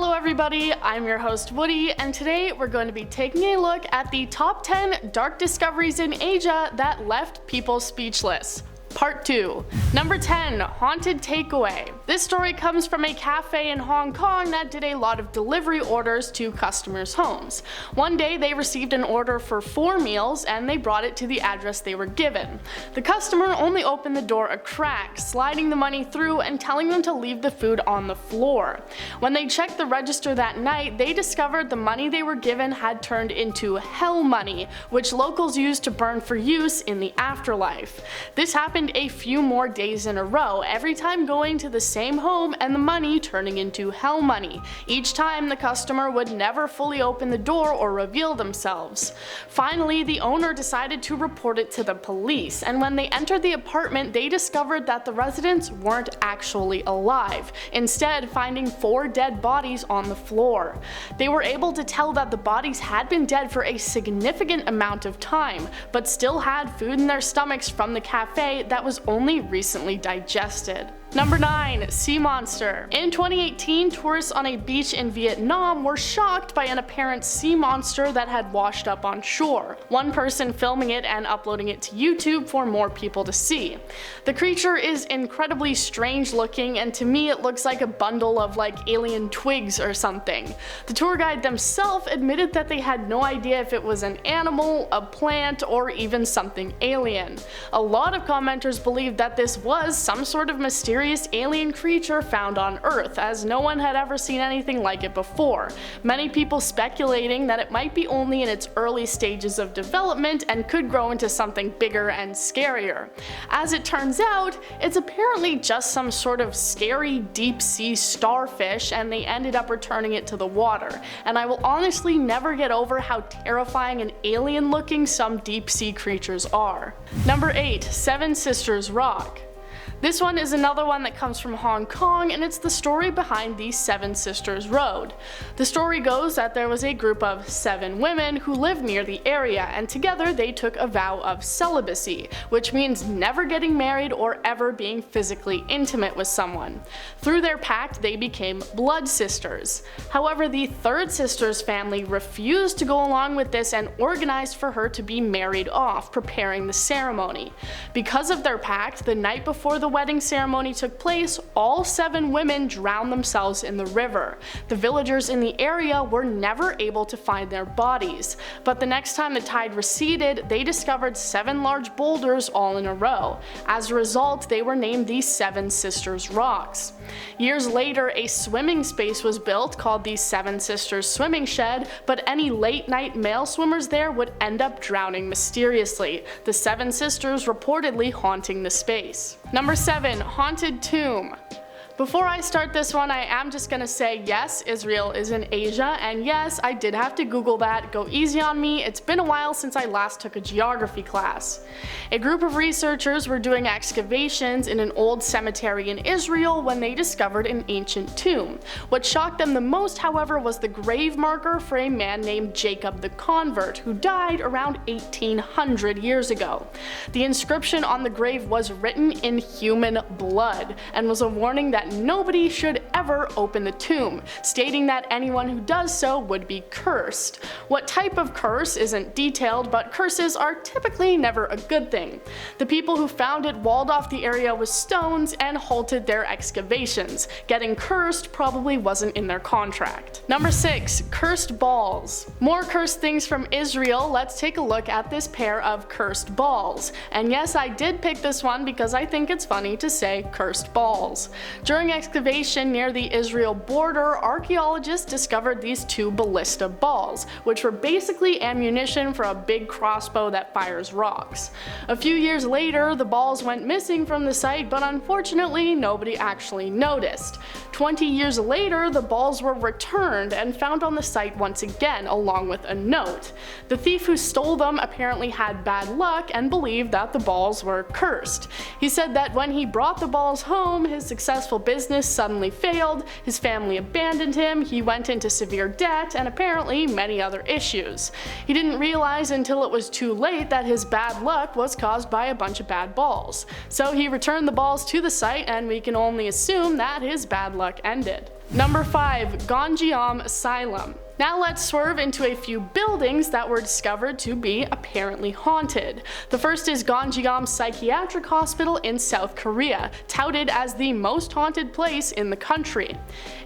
Hello everybody, I'm your host Woody, and today we're going to be taking a look at the top 10 dark discoveries in Asia that left people speechless. Part 2. Number 10. Haunted Takeaway. This story comes from a cafe in Hong Kong that did a lot of delivery orders to customers' homes. One day they received an order for 4 meals and they brought it to the address they were given. The customer only opened the door a crack, sliding the money through and telling them to leave the food on the floor. When they checked the register that night, they discovered the money they were given had turned into hell money, which locals use to burn for use in the afterlife. This happened a few more days in a row, every time going to the same home and the money turning into hell money. Each time the customer would never fully open the door or reveal themselves. Finally, the owner decided to report it to the police, and when they entered the apartment they discovered that the residents weren't actually alive, instead finding 4 dead bodies on the floor. They were able to tell that the bodies had been dead for a significant amount of time, but still had food in their stomachs from the cafe that was only recently digested. Number 9. Sea Monster. In 2018, tourists on a beach in Vietnam were shocked by an apparent sea monster that had washed up on shore, one person filming it and uploading it to YouTube for more people to see. The creature is incredibly strange looking, and to me it looks like a bundle of alien twigs or something. The tour guide themselves admitted that they had no idea if it was an animal, a plant, or even something alien. A lot of commenters believed that this was some sort of mysterious alien creature found on Earth, as no one had ever seen anything like it before. Many people speculating that it might be only in its early stages of development and could grow into something bigger and scarier. As it turns out, it's apparently just some sort of scary deep sea starfish, and they ended up returning it to the water. And I will honestly never get over how terrifying and alien looking some deep sea creatures are. Number 8. Seven Sisters Rock. This one is another one that comes from Hong Kong, and it's the story behind the Seven Sisters Road. The story goes that there was a group of 7 women who lived near the area, and together they took a vow of celibacy, which means never getting married or ever being physically intimate with someone. Through their pact they became blood sisters. However, the third sister's family refused to go along with this and organized for her to be married off, preparing the ceremony. Because of their pact, the night before the wedding ceremony took place, all 7 women drowned themselves in the river. The villagers in the area were never able to find their bodies, but the next time the tide receded, they discovered 7 large boulders all in a row. As a result, they were named the Seven Sisters Rocks. Years later, a swimming space was built called the Seven Sisters Swimming Shed, but any late night male swimmers there would end up drowning mysteriously, the 7 sisters reportedly haunting the space. Number 7. Haunted Tomb. Before I start this one, I am just gonna say yes, Israel is in Asia, and yes, I did have to Google that. Go easy on me, it's been a while since I last took a geography class. A group of researchers were doing excavations in an old cemetery in Israel when they discovered an ancient tomb. What shocked them the most, however, was the grave marker for a man named Jacob the Convert, who died around 1800 years ago. The inscription on the grave was written in human blood, and was a warning that nobody should ever open the tomb, stating that anyone who does so would be cursed. What type of curse isn't detailed, but curses are typically never a good thing. The people who found it walled off the area with stones and halted their excavations. Getting cursed probably wasn't in their contract. Number 6. Cursed balls. More cursed things from Israel. Let's take a look at this pair of cursed balls. And yes, I did pick this one because I think it's funny to say cursed balls. During excavation near the Israel border, archaeologists discovered these 2 ballista balls, which were basically ammunition for a big crossbow that fires rocks. A few years later, the balls went missing from the site, but unfortunately nobody actually noticed. 20 years later, the balls were returned and found on the site once again, along with a note. The thief who stole them apparently had bad luck and believed that the balls were cursed. He said that when he brought the balls home, his successful business suddenly failed, his family abandoned him, he went into severe debt, and apparently many other issues. He didn't realize until it was too late that his bad luck was caused by a bunch of bad balls. So he returned the balls to the site, and we can only assume that his bad luck ended. Number 5. Gonjiam Asylum. Now let's swerve into a few buildings that were discovered to be apparently haunted. The first is Gonjiam Psychiatric Hospital in South Korea, touted as the most haunted place in the country.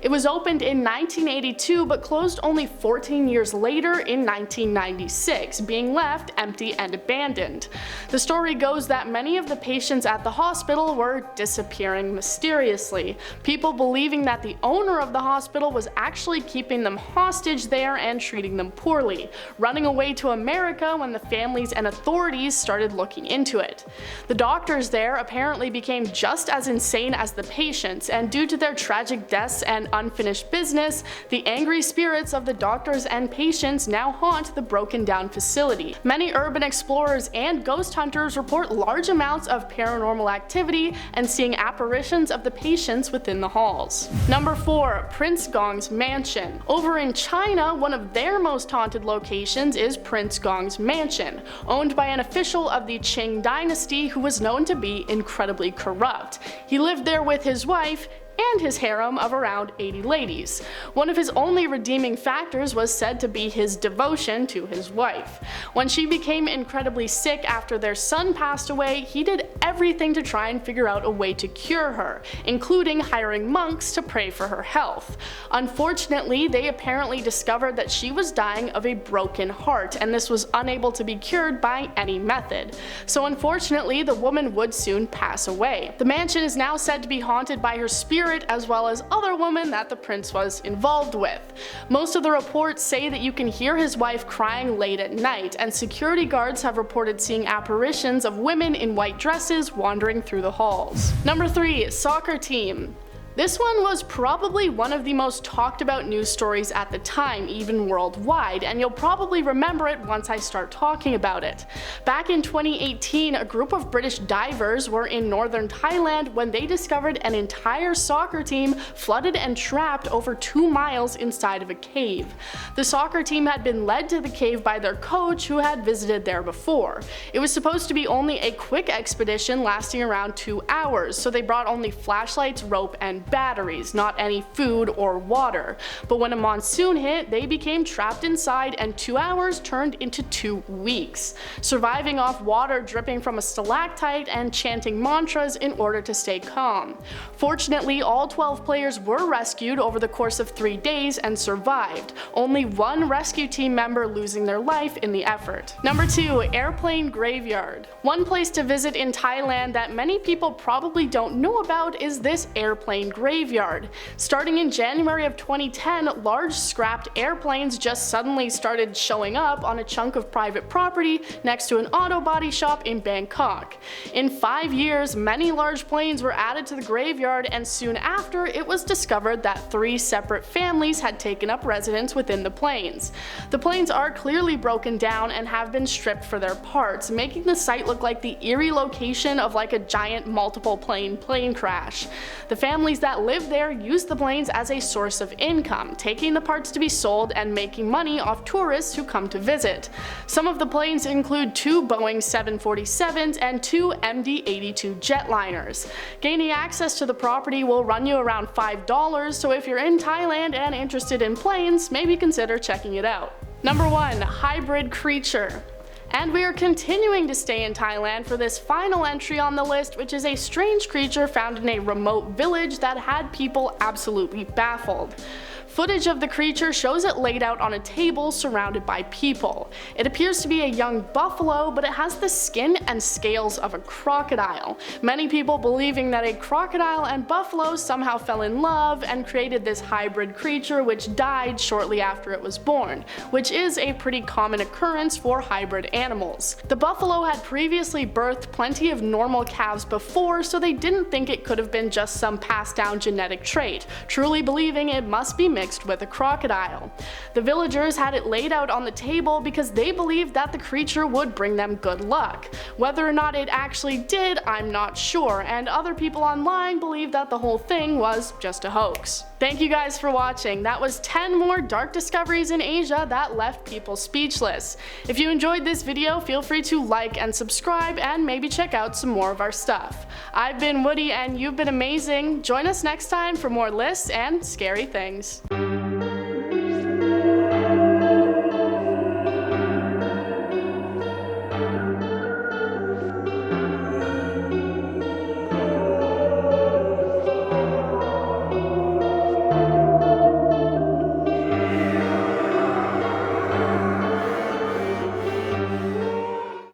It was opened in 1982 but closed only 14 years later in 1996, being left empty and abandoned. The story goes that many of the patients at the hospital were disappearing mysteriously, people believing that the owner of the hospital was actually keeping them hostage there and treating them poorly, running away to America when the families and authorities started looking into it. The doctors there apparently became just as insane as the patients, and due to their tragic deaths and unfinished business, the angry spirits of the doctors and patients now haunt the broken down facility. Many urban explorers and ghost hunters report large amounts of paranormal activity and seeing apparitions of the patients within the halls. Number 4. Prince Gong's Mansion. Over in China, one of their most haunted locations is Prince Gong's mansion, owned by an official of the Qing dynasty who was known to be incredibly corrupt. He lived there with his wife and his harem of around 80 ladies. One of his only redeeming factors was said to be his devotion to his wife. When she became incredibly sick after their son passed away, he did everything to try and figure out a way to cure her, including hiring monks to pray for her health. Unfortunately, they apparently discovered that she was dying of a broken heart, and this was unable to be cured by any method. So unfortunately, the woman would soon pass away. The mansion is now said to be haunted by her spirit, as well as other women that the prince was involved with. Most of the reports say that you can hear his wife crying late at night, and security guards have reported seeing apparitions of women in white dresses wandering through the halls. Number 3. Soccer team. This one was probably one of the most talked about news stories at the time, even worldwide, and you'll probably remember it once I start talking about it. Back in 2018, a group of British divers were in northern Thailand when they discovered an entire soccer team flooded and trapped over 2 miles inside of a cave. The soccer team had been led to the cave by their coach, who had visited there before. It was supposed to be only a quick expedition lasting around 2 hours, so they brought only flashlights, rope, and batteries, not any food or water. But when a monsoon hit, they became trapped inside, and 2 hours turned into 2 weeks, surviving off water dripping from a stalactite and chanting mantras in order to stay calm. Fortunately, all 12 players were rescued over the course of 3 days and survived, only one rescue team member losing their life in the effort. Number 2. Airplane Graveyard. One place to visit in Thailand that many people probably don't know about is this airplane graveyard. Starting in January of 2010, large scrapped airplanes just suddenly started showing up on a chunk of private property next to an auto body shop in Bangkok. In 5 years, many large planes were added to the graveyard, and soon after, it was discovered that 3 separate families had taken up residence within the planes. The planes are clearly broken down and have been stripped for their parts, making the site look like the eerie location of like a giant multiple plane crash. The families that live there use the planes as a source of income, taking the parts to be sold and making money off tourists who come to visit. Some of the planes include 2 Boeing 747s and 2 MD-82 jetliners. Gaining access to the property will run you around $5, so if you're in Thailand and interested in planes, maybe consider checking it out. Number 1. Hybrid Creature. And we are continuing to stay in Thailand for this final entry on the list, which is a strange creature found in a remote village that had people absolutely baffled. Footage of the creature shows it laid out on a table surrounded by people. It appears to be a young buffalo, but it has the skin and scales of a crocodile. Many people believing that a crocodile and buffalo somehow fell in love and created this hybrid creature, which died shortly after it was born, which is a pretty common occurrence for hybrid animals. The buffalo had previously birthed plenty of normal calves before, so they didn't think it could have been just some passed down genetic trait, truly believing it must be mixed mixed with a crocodile. The villagers had it laid out on the table because they believed that the creature would bring them good luck. Whether or not it actually did, I'm not sure, and other people online believe that the whole thing was just a hoax. Thank you guys for watching. That was 10 more dark discoveries in Asia that left people speechless. If you enjoyed this video, feel free to like and subscribe and maybe check out some more of our stuff. I've been Woody and you've been amazing. Join us next time for more lists and scary things.